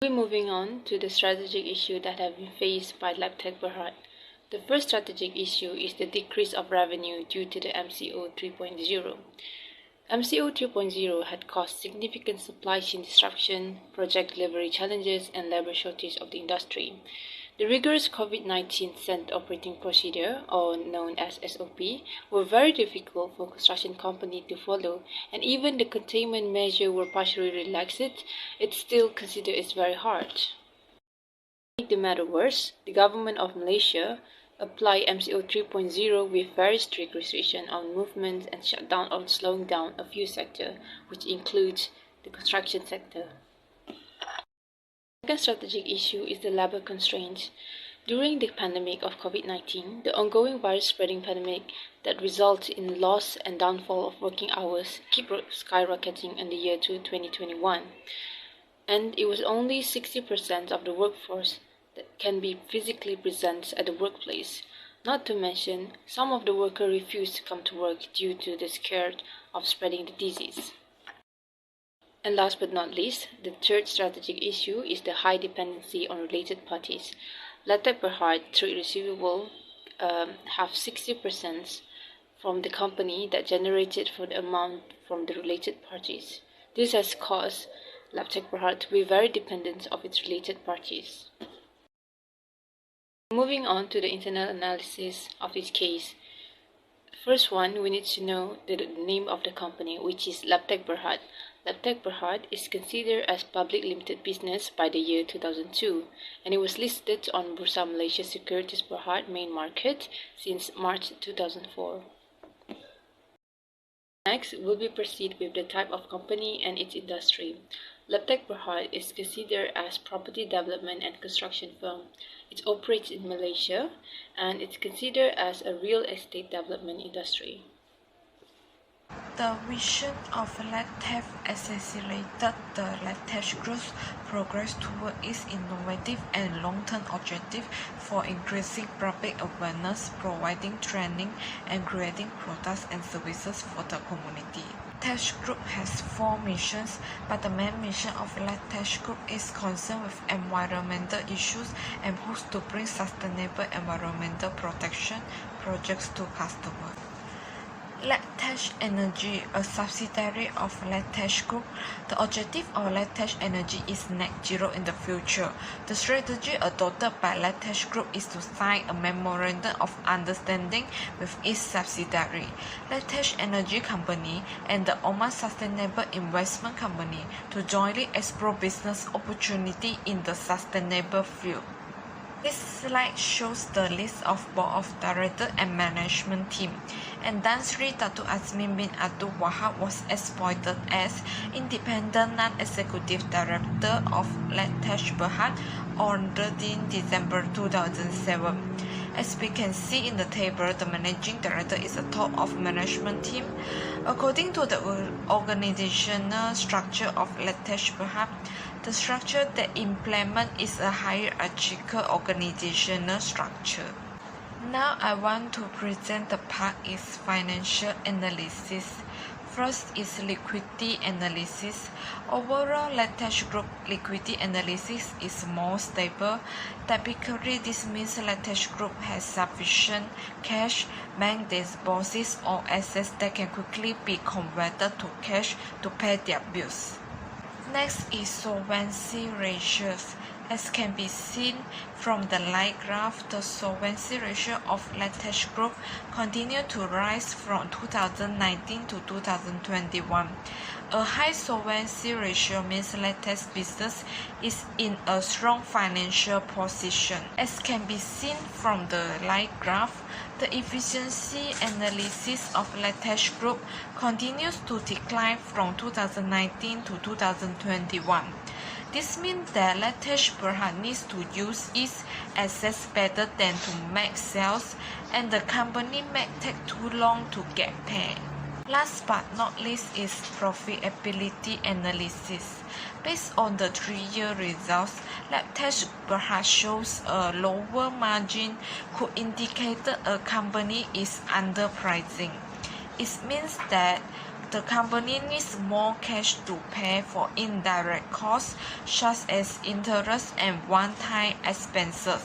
We're moving on to the strategic issue that have been faced by LEBTECH BERHAD. The first strategic issue is the decrease of revenue due to the MCO 3.0. MCO 3.0 had caused significant supply chain disruption, project delivery challenges, and labor shortage of the industry. The rigorous COVID-19 Standard Operating Procedure, or known as SOP, were very difficult for construction companies to follow, and even the containment measures were partially relaxed, it's still considered as very hard. To make the matter worse, the government of Malaysia applied MCO 3.0 with very strict restrictions on movement and shutdown or slowing down a few sectors, which includes the construction sector. The second strategic issue is the labor constraints. During the pandemic of COVID-19, the ongoing virus-spreading pandemic that results in loss and downfall of working hours keep skyrocketing in the year 2021. And it was only 60% of the workforce that can be physically present at the workplace. Not to mention, some of the workers refused to come to work due to the scare of spreading the disease. And last but not least, the third strategic issue is the high dependency on related parties. LEBTECH BERHAD trade receivable have 60% from the company that generated for the amount from the related parties. This has caused LEBTECH BERHAD to be very dependent of its related parties. Moving on to the internal analysis of this case. First one, we need to know the name of the company, which is LEBTECH BERHAD. LEBTECH BERHAD is considered as public limited business by the year 2002, and it was listed on Bursa Malaysia Securities Berhad main market since March 2004. Next, we'll proceed with the type of company and its industry. LEBTECH BERHAD is considered as property development and construction firm. It operates in Malaysia, and it's considered as a real estate development industry. The vision of LEBTECH accelerated the LEBTECH Group's progress toward its innovative and long-term objective for increasing public awareness, providing training, and creating products and services for the community. LEBTECH Group has 4 missions, but the main mission of LEBTECH Group is concerned with environmental issues and hopes to bring sustainable environmental protection projects to customers. LEBTECH Energy, a subsidiary of LEBTECH Group. The objective of LEBTECH Energy is net zero in the future. The strategy adopted by LEBTECH Group is to sign a memorandum of understanding with its subsidiary, LEBTECH Energy Company, and the Oman Sustainable Investment Company to jointly explore business opportunity in the sustainable field. This slide shows the list of board of directors and management team, and Tan Sri Datuk Azmin bin Abdul Wahab was appointed as independent non-executive director of LEBTECH BERHAD on 13 December 2007. As we can see in the table, the managing director is the top of management team. According to the organizational structure of LEBTECH BERHAD, the structure that implements is a hierarchical organizational structure. Now I want to present the part is financial analysis. First is liquidity analysis. Overall, LEBTECH Group liquidity analysis is more stable. Typically, this means LEBTECH Group has sufficient cash, bank deposits, or assets that can quickly be converted to cash to pay their bills. Next is solvency ratios. As can be seen from the line graph, the solvency ratio of LEBTECH Group continued to rise from 2019 to 2021. A high solvency ratio means LEBTECH business is in a strong financial position. As can be seen from the line graph, the efficiency analysis of LEBTECH Group continues to decline from 2019 to 2021. This means that LEBTECH BERHAD needs to use its assets better than to make sales, and the company may take too long to get paid. Last but not least is profitability analysis. Based on the 3-year results, LEBTECH BERHAD shows a lower margin could indicate a company is underpricing. It means that The company needs more cash to pay for indirect costs, such as interest and one-time expenses.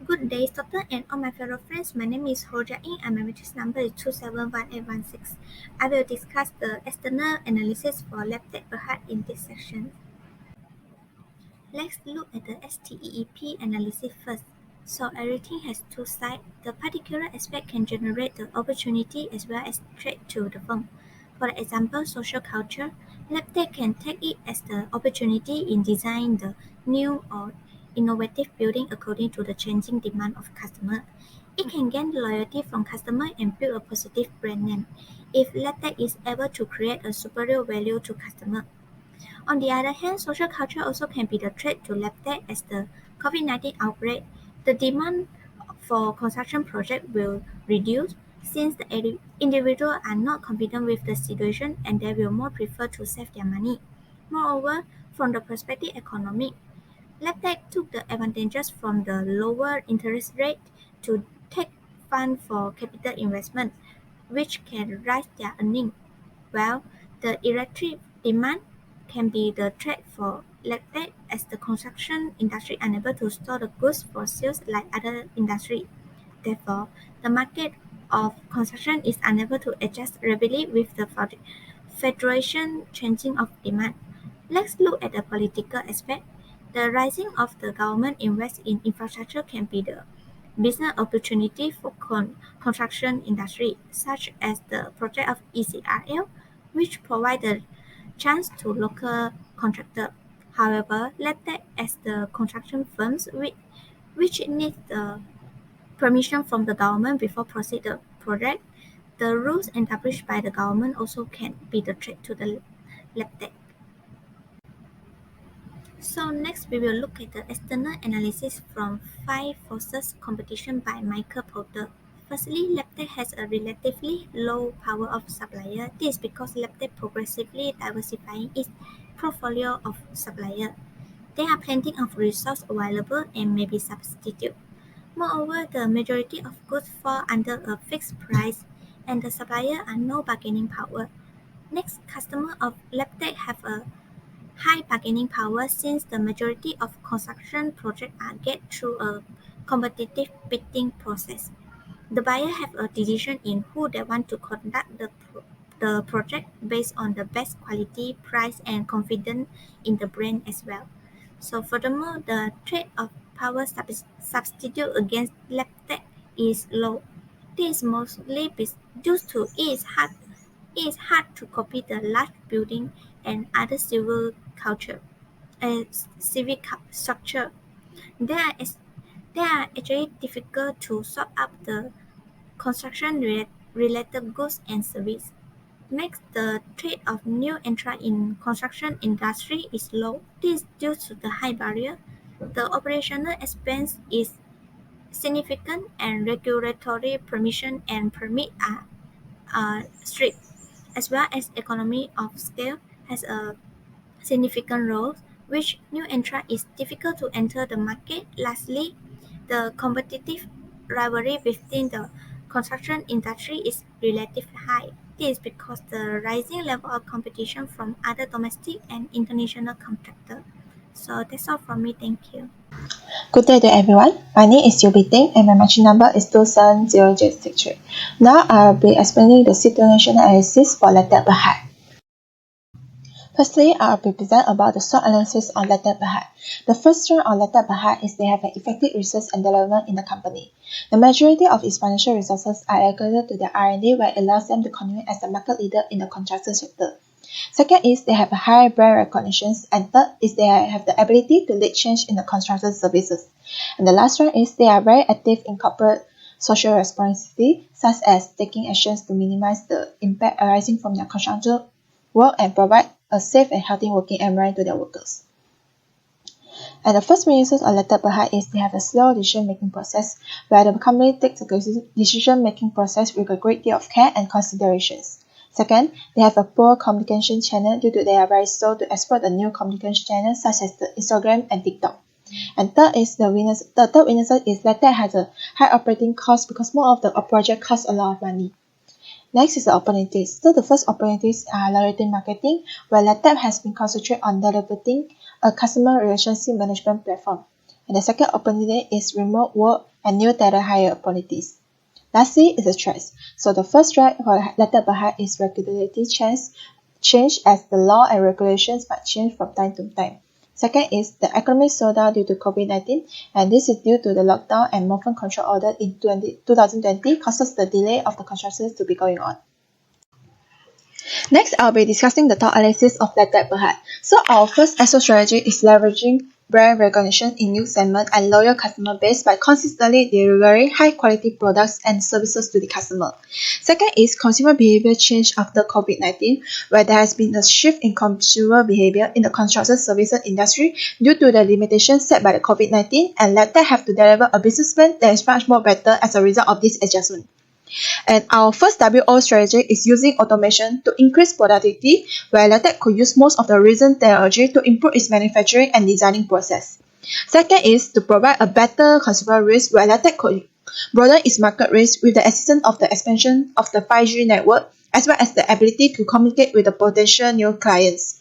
Good day, Doctor, and all my fellow friends. My name is Ho Jia Ying, and my matrix number is 271816. I will discuss the external analysis for LEBTECH BERHAD in this section. Let's look at the STEEP analysis first. So everything has two sides. The particular aspect can generate the opportunity as well as threat to the firm. For example, social culture, LEBTECH can take it as the opportunity in designing the new or innovative building according to the changing demand of customer. It can gain loyalty from customer and build a positive brand name if LEBTECH is able to create a superior value to customer. On the other hand, social culture also can be the threat to LEBTECH as the COVID-19 outbreak. The demand for construction projects will reduce since the individuals are not confident with the situation and they will more prefer to save their money. Moreover, from the perspective economic, LEBTECH took the advantages from the lower interest rate to take fund for capital investment, which can raise their earnings. Well, the electric demand can be the threat for LEBTECH as the construction industry unable to store the goods for sales like other industries. Therefore, the market of construction is unable to adjust rapidly with the federation changing of demand. Let's look at the political aspect. The rising of the government invest in infrastructure can be the business opportunity for construction industry, such as the project of ECRL, which provide the chance to local contractor. However, LEBTECH as the construction firms which need the permission from the government before proceed the project, the rules established by the government also can be the threat to the LEBTECH. So next we will look at the external analysis from 5 forces competition by Michael Porter. Firstly, LEBTECH has a relatively low power of supplier. This is because LEBTECH progressively diversifying its portfolio of supplier. There are plenty of resources available and may be substituted. Moreover, the majority of goods fall under a fixed price and the supplier are no bargaining power. Next, customers of LEBTECH have a high bargaining power since the majority of construction projects are get through a competitive bidding process. The buyer have a decision in who they want to conduct the project based on the best quality, price, and confidence in the brand as well. So furthermore, the trade of power substitute against LEBTECH is low. This is mostly due to it is hard to copy the large building and other civic structure. They are, they are actually difficult to sort up the construction related goods and service. Next, the trade of new entrant in construction industry is low. This is due to the high barrier. The operational expense is significant and regulatory permission and permit are strict, as well as economy of scale has a significant role, which new entrant is difficult to enter the market. Lastly, the competitive rivalry within the construction industry is relatively high. This is because the rising level of competition from other domestic and international contractors. So that's all from me. Thank you. Good day to everyone. My name is Yobi Ting and my matching number is 270663. Now I'll be explaining the situation analysis for LEBTECH BERHAD. Firstly, I'll be present about the SWOT analysis on LEBTECH BERHAD. The first strength on LEBTECH BERHAD is they have an effective research and development in the company. The majority of its financial resources are allocated to their R&D, where it allows them to continue as the market leader in the construction sector. Second is they have a high brand recognition, and third is they have the ability to lead change in the construction services. And the last one is they are very active in corporate social responsibility, such as taking actions to minimize the impact arising from their construction work and provide a safe and healthy working environment to their workers. And the first weaknesses of LEBTECH BERHAD is they have a slow decision-making process, where the company takes the decision-making process with a great deal of care and considerations. Second, they have a poor communication channel due to they are very slow to exploit the new communication channels such as the Instagram and TikTok. And third third weakness is LEBTECH has a high operating cost because more of the project costs a lot of money. Next is the opportunities. So the first opportunities are loyalty marketing, where LEBTECH has been concentrated on developing a customer relationship management platform. And the second opportunity is remote work and new talent hire opportunities. Lastly is the threats. So the first threat for LEBTECH BERHAD is regulatory change as the law and regulations might change from time to time. Second is the economic slowdown due to COVID-19, and this is due to the lockdown and movement control order in 2020 causes the delay of the constructions to be going on. Next, I'll be discussing the top analysis of LEBTECH BERHAD. So our first ESO strategy is leveraging brand recognition in new segment and loyal customer base by consistently delivering high-quality products and services to the customer. Second is consumer behavior change after COVID-19, where there has been a shift in consumer behavior in the construction services industry due to the limitations set by the COVID-19, and LEBTECH have to deliver a business plan that is much more better as a result of this adjustment. And our first WO strategy is using automation to increase productivity, where LEBTECH could use most of the recent technology to improve its manufacturing and designing process. Second is to provide a better consumer reach, where LEBTECH could broaden its market reach with the assistance of the expansion of the 5G network, as well as the ability to communicate with the potential new clients.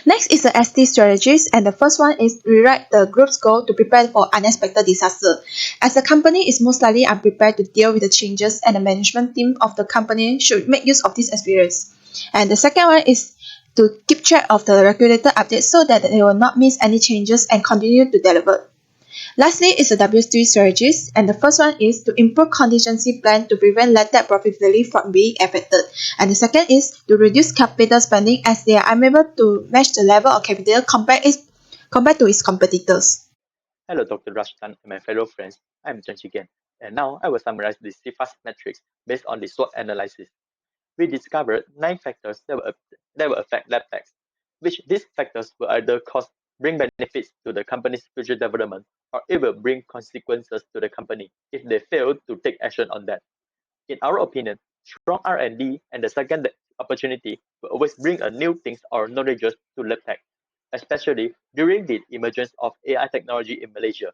Next is the ST strategies, and the first one is rewrite the group's goal to prepare for unexpected disaster. As the company is most likely unprepared to deal with the changes, and the management team of the company should make use of this experience. And the second one is to keep track of the regulator updates so that they will not miss any changes and continue to deliver. Lastly is the W3 strategies, and the first one is to improve contingency plan to prevent LEBTECH profitability from being affected. And the second is to reduce capital spending as they are unable to match the level of capital compared to its competitors. Hello, Dr. Rashtan and my fellow friends. I'm Chen Chigen, and now I will summarize the CFAS metrics based on the SWOT analysis. We discovered 9 factors that will affect LEBTECH, which these factors will either bring benefits to the company's future development, or it will bring consequences to the company if they fail to take action on that. In our opinion, strong R&D and the second opportunity will always bring a new things or knowledge to LEBTECH, especially during the emergence of AI technology in Malaysia.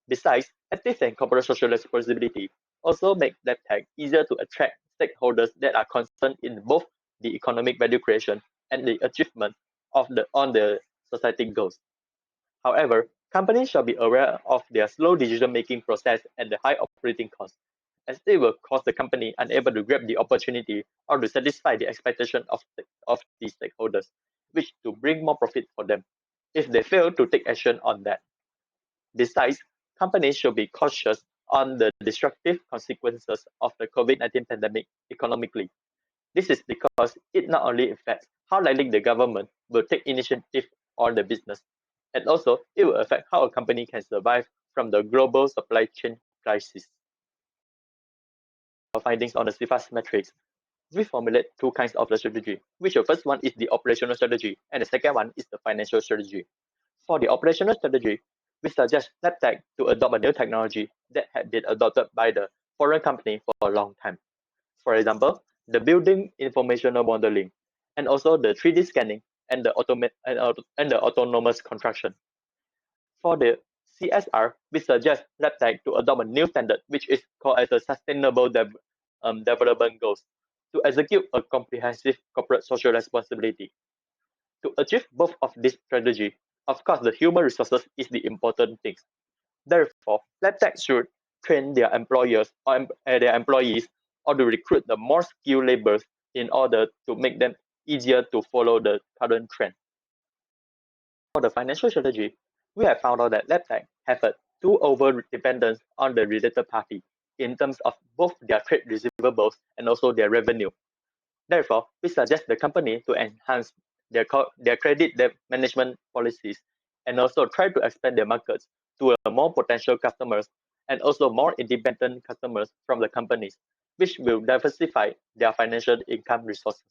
Besides, active and corporate social responsibility also make LEBTECH easier to attract stakeholders that are concerned in both the economic value creation and the achievement of the society goals. However, companies shall be aware of their slow decision-making process and the high operating costs, as they will cause the company unable to grab the opportunity or to satisfy the expectation of the stakeholders, which to bring more profit for them if they fail to take action on that. Besides, companies should be cautious on the destructive consequences of the COVID-19 pandemic economically. This is because it not only affects how likely the government will take initiative on the business, and also it will affect how a company can survive from the global supply chain crisis. Our findings on the CFAS metrics. We formulate 2 kinds of the strategy, which the first one is the operational strategy, and the second one is the financial strategy. For the operational strategy, we suggest LEBTECH to adopt a new technology that had been adopted by the foreign company for a long time. For example, the building informational modeling, and also the 3D scanning and the autonomous construction. For the CSR, we suggest LEBTECH to adopt a new standard, which is called as the Sustainable Development Goals, to execute a comprehensive corporate social responsibility. To achieve both of this strategy, of course, the human resources is the important thing. Therefore, LEBTECH should train their employers or their employees or to recruit the more skilled laborers in order to make them easier to follow the current trend. For the financial strategy, we have found out that LEBTECH have a too over dependence on the related party in terms of both their trade receivables and also their revenue. Therefore, we suggest the company to enhance their credit management policies and also try to expand their markets to more potential customers and also more independent customers from the companies, which will diversify their financial income resources.